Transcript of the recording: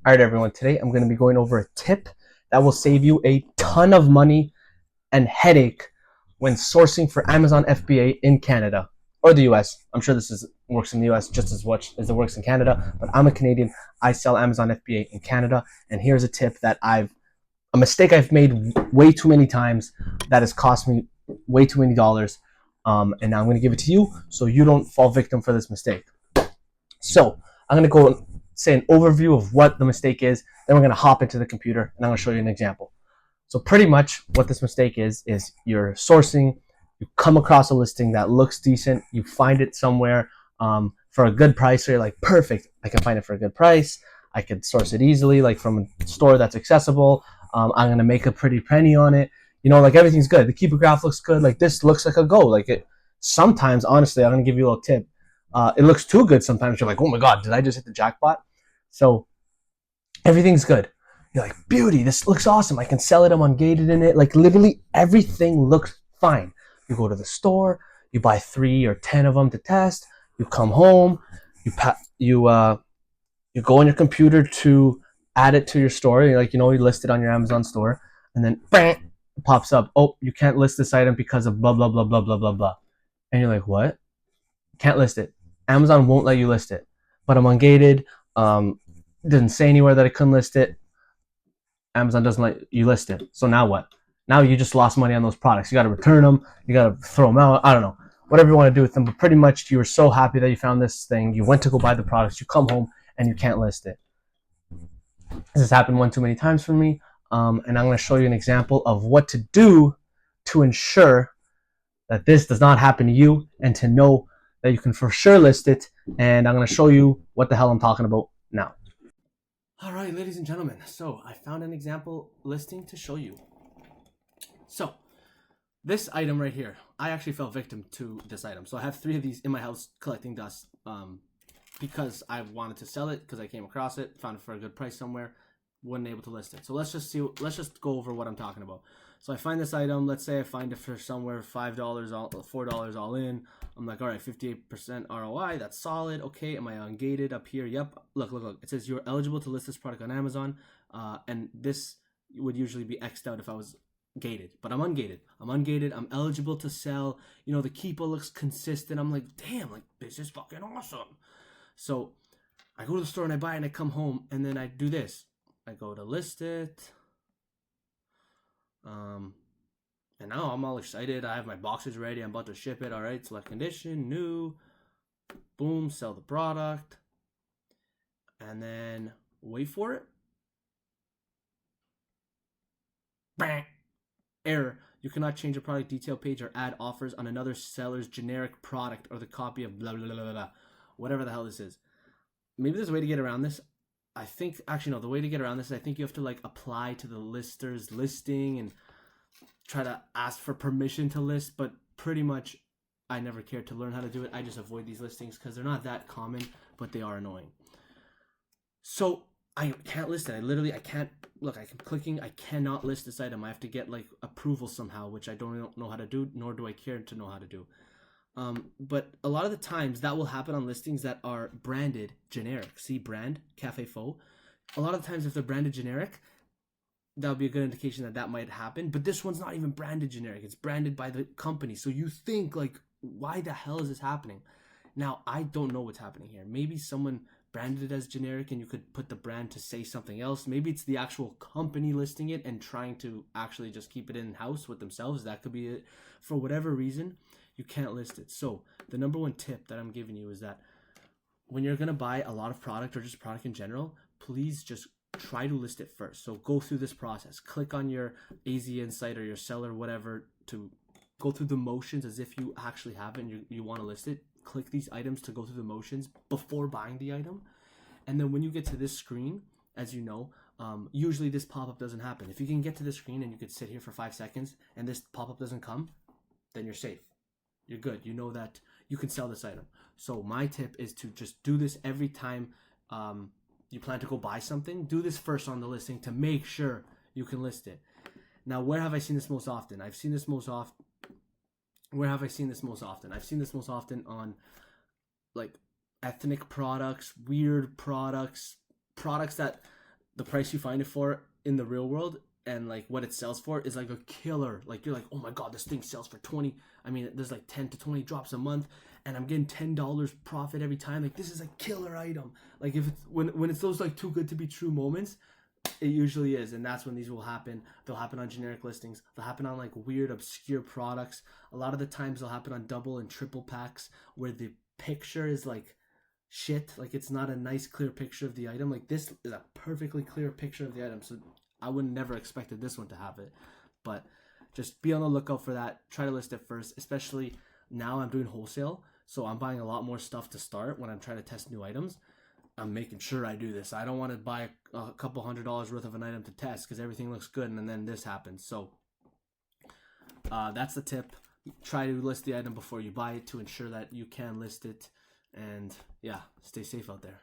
All right, everyone. Today I'm going to be going over a tip that will save you a ton of money and headache when sourcing for Amazon FBA in Canada or the US. I'm sure works in the US just as much as it works in Canada, but I'm a Canadian. I sell Amazon FBA in Canada, and here's a tip that a mistake I've made way too many times that has cost me way too many dollars. And now I'm going to give it to you so you don't fall victim for this mistake. So I'm going to go say an overview of what the mistake is. Then we're going to hop into the computer and I'm going to show you an example. So pretty much what this mistake is you're sourcing, you come across a listing that looks decent, you find it somewhere for a good price. So you're like, perfect, I can find it for a good price. I can source it easily, like from a store that's accessible. I'm going to make a pretty penny on it. You know, like everything's good. The keeper graph looks good. Like this looks like a go. Like it. Sometimes, honestly, I'm going to give you a little tip. It looks too good sometimes. You're like, oh my God, did I just hit the jackpot? So everything's good. You're like, beauty, this looks awesome. I can sell it. I'm ungated in it. Like literally everything looks fine. You go to the store, you buy 3 or 10 of them to test. You come home, you go on your computer to add it to your store. You're like, you list it on your Amazon store, and then bang, it pops up. Oh, you can't list this item because of blah blah blah blah blah blah blah. And you're like, what? Can't list it. Amazon won't let you list it. But I'm ungated. Didn't say anywhere that I couldn't list it. Amazon doesn't let you list it. So now what? Now you just lost money on those products. You got to return them. You got to throw them out. I don't know. Whatever you want to do with them. But pretty much you were so happy that you found this thing. You went to go buy the products. You come home and you can't list it. This has happened one too many times for me. And I'm going to show you an example of what to do to ensure that this does not happen to you and to know that you can for sure list it. And I'm going to show you what the hell I'm talking about now. All right, ladies and gentlemen. So I found an example listing to show you. So this item right here, I actually fell victim to this item. So I have 3 of these in my house collecting dust because I wanted to sell it because I came across it, found it for a good price somewhere, wasn't able to list it. So let's just go over what I'm talking about. So I find this item, let's say I find it for somewhere $5, $4 all in. I'm like, all right, 58% ROI, that's solid. Okay, am I ungated up here? Yep. Look. It says you're eligible to list this product on Amazon. And this would usually be X'd out if I was gated, but I'm ungated. I'm eligible to sell. The keeper looks consistent. I'm like, damn, like this is fucking awesome. So I go to the store and I buy it and I come home and then I do this. I go to list it. And now I'm all excited. I have my boxes ready. I'm about to ship it. All right, select condition, new, boom, sell the product, and then wait for it. Bang. Error. You cannot change a product detail page or add offers on another seller's generic product or the copy of blah, blah, blah, blah, blah. Whatever the hell this is. Maybe there's a way to get around this. I think, actually, no, the way to get around this is I think you have to like apply to the lister's listing and try to ask for permission to list, but pretty much I never cared to learn how to do it. I just avoid these listings because they're not that common, but they are annoying. So I can't list it. I can't, look, I'm clicking, I cannot list this item. I have to get like approval somehow, which I don't know how to do, nor do I care to know how to do. But a lot of the times that will happen on listings that are branded generic. See brand, Cafe Faux. A lot of the times if they're branded generic, that would be a good indication that might happen. But this one's not even branded generic. It's branded by the company. So you think like, why the hell is this happening? Now, I don't know what's happening here. Maybe someone branded it as generic and you could put the brand to say something else. Maybe it's the actual company listing it and trying to actually just keep it in-house with themselves. That could be it. For whatever reason, you can't list it. So the number one tip that I'm giving you is that when you're going to buy a lot of product or just product in general, please just try to list it first. So go through this process. Click on your AZ Insight or your seller, whatever, to go through the motions as if you actually have it and you want to list it. Click these items to go through the motions before buying the item. And then when you get to this screen, as you know, usually this pop-up doesn't happen. If you can get to the screen and you could sit here for 5 seconds and this pop-up doesn't come, then you're safe. You're good. You know that you can sell this item. So my tip is to just do this every time you plan to go buy something. Do this first on the listing to make sure you can list it. Now, where have I seen this most often? I've seen this most often. Where have I seen this most often? I've seen this most often on like ethnic products, weird products, products that the price you find it for in the real world and like what it sells for is like a killer. Like you're like, oh my god, this thing sells for 20. I mean, there's like 10 to 20 drops a month, and I'm getting $10 profit every time. Like this is a killer item. Like if it's when it's those like too good to be true moments, it usually is, and that's when these will happen. They'll happen on generic listings. They'll happen on like weird, obscure products. A lot of the times they'll happen on double and triple packs where the picture is like shit. Like it's not a nice, clear picture of the item. Like this is a perfectly clear picture of the item. So I would never expected this one to have it. But just be on the lookout for that. Try to list it first, especially now I'm doing wholesale. So I'm buying a lot more stuff to start when I'm trying to test new items. I'm making sure I do this. I don't want to buy a couple $100 worth of an item to test because everything looks good and then this happens. So that's the tip. Try to list the item before you buy it to ensure that you can list it. And yeah, stay safe out there.